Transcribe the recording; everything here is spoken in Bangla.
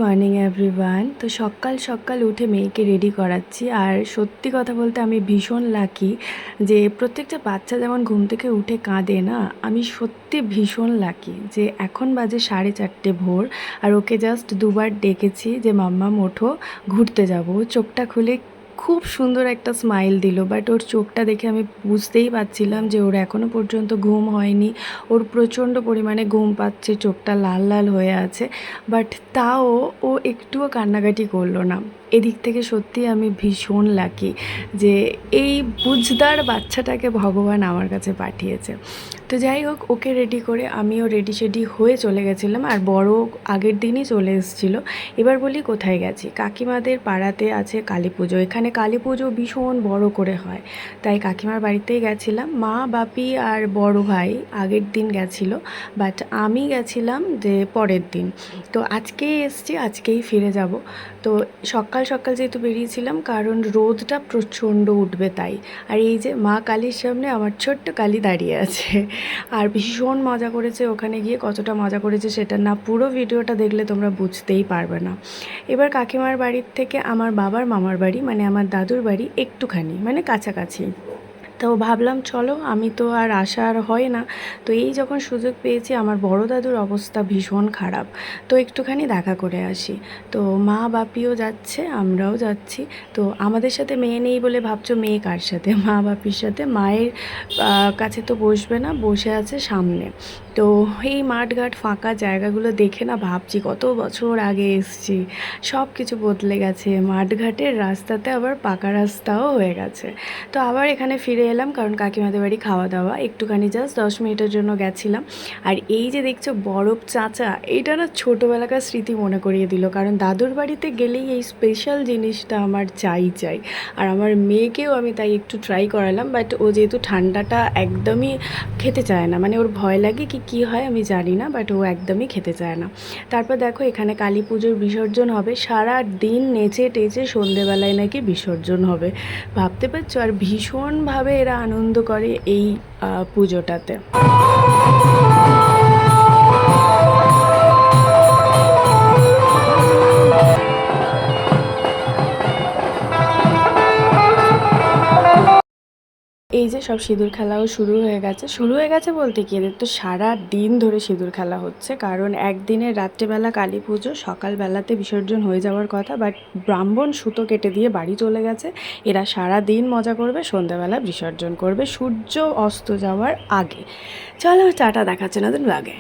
Morning everyone. তো সকাল সকাল উঠে মেয়েকে রেডি করাচ্ছি। আর সত্যি কথা বলতে আমি ভীষণ লাকি যে প্রত্যেকটা বাচ্চা যেমন ঘুম থেকে উঠে কাঁদে না, আমি সত্যি ভীষণ লাকি যে এখন বাজে 4:30 ভোর। আর ওকে জাস্ট দুবার ডেকেছি যে মাম্মাম ওঠো, ঘুরতে যাব। চোখটা খুলে খুব সুন্দর একটা স্মাইল দিল, বাট ওর চোখটা দেখে আমি বুঝতেই পারছিলাম যে ওর এখনও পর্যন্ত ঘুম হয়নি। ওর প্রচণ্ড পরিমাণে ঘুম পাচ্ছে, চোখটা লাল লাল হয়ে আছে, বাট তাও ও একটুও কান্নাকাটি করলো না। এদিক থেকে সত্যি আমি ভীষণ লাকি যে এই বুঝদার বাচ্চাটাকে ভগবান আমার কাছে পাঠিয়েছে। তো যাই হোক, ওকে রেডি করে আমিও রেডি শেডি হয়ে চলে গেছিলাম। আর বড় আগের দিনই চলে এসেছিলো। এবার বলি কোথায় গেছি, কাকিমাদের পাড়াতে আছে কালী পুজো। এখানে কালী পুজো ভীষণ বড় করে হয়, তাই কাকিমার বাড়িতেই গেছিলাম। মা বাপি আর বড় ভাই আগের দিন গেছিলো, বাট আমি গেছিলাম যে পরের দিন। তো আজকেই এসছি, আজকেই ফিরে যাব। তো সকাল সকাল যেহেতু বেরিয়েছিলাম, কারণ রোদটা প্রচণ্ড উঠবে তাই। আর এই যে মা কালীর সামনে আমার ছোট্ট কালী দাঁড়িয়ে আছে। আর ভীষণ মজা করেছে ওখানে গিয়ে। কতটা মজা করেছে সেটা না পুরো ভিডিওটা দেখলে তোমরা বুঝতেই পারবে না। এবার কাকিমার বাড়ির থেকে আমার বাবার মামার বাড়ি মানে আমার দাদুর বাড়ি একটুখানি মানে কাছাকাছি। তো ভাবলাম চলো, আমি তো আর আসা আর হয় না, তো এই যখন সুযোগ পেয়েছি, আমার বড় দাদুর অবস্থা ভীষণ খারাপ, তো একটুখানি দেখা করে আসি। তো মা বাপিও যাচ্ছে, আমরাও যাচ্ছি। তো আমাদের সাথে মেয়ে নেই বলে ভাবছো মেয়ে কার সাথে? মা বাপির সাথে। মায়ের কাছে তো বসবে না, বসে আছে সামনে। তো এই মাঠঘাট ফাঁকা জায়গাগুলো দেখে না ভাবছি কত বছর আগে এসছি, সব কিছু বদলে গেছে। মাঠঘাটের রাস্তাতে আবার পাকা রাস্তাও হয়ে গেছে। তো আবার এখানে ফিরে এলাম, কারণ কাকিমাদের বাড়ি খাওয়া দাওয়া একটুখানি জাস্ট 10 মিনিটের জন্য গেছিলাম। আর এই যে দেখছো বরফ চাচা, এইটা না ছোটোবেলাকার স্মৃতি মনে করিয়ে দিল। কারণ দাদুর বাড়িতে গেলেই এই স্পেশাল জিনিসটা আমার চাই। আর আমার মেয়েকেও আমি তাই একটু ট্রাই করালাম, বাট ও যেহেতু ঠান্ডাটা একদমই খেতে চায় না, মানে ওর ভয় লাগে কি হয় আমি জানি না, বাট ও একদমই খেতে চায় না। তারপর দেখো এখানে কালী পুজোর বিসর্জন হবে, সারা দিন নেচে টেচে সন্ধেবেলায় নাকি বিসর্জন হবে, ভাবতে পারছো? আর ভীষণভাবে এরা আনন্দ করে এই পুজোটাতে। এই যে সব সিঁদুর খেলাও শুরু হয়ে গেছে বলতে কি, এদের তো সারা দিন ধরে সিঁদুর খেলা হচ্ছে। কারণ একদিনের রাত্রেবেলা কালী পুজো, সকালবেলাতে বিসর্জন হয়ে যাওয়ার কথা, বাট ব্রাহ্মণ সুতো কেটে দিয়ে বাড়ি চলে গেছে। এরা সারা দিন মজা করবে, সন্ধ্যাবেলা বিসর্জন করবে সূর্য অস্ত যাওয়ার আগে। চলো টাটা, দেখাচ্ছে না দিন লাগে।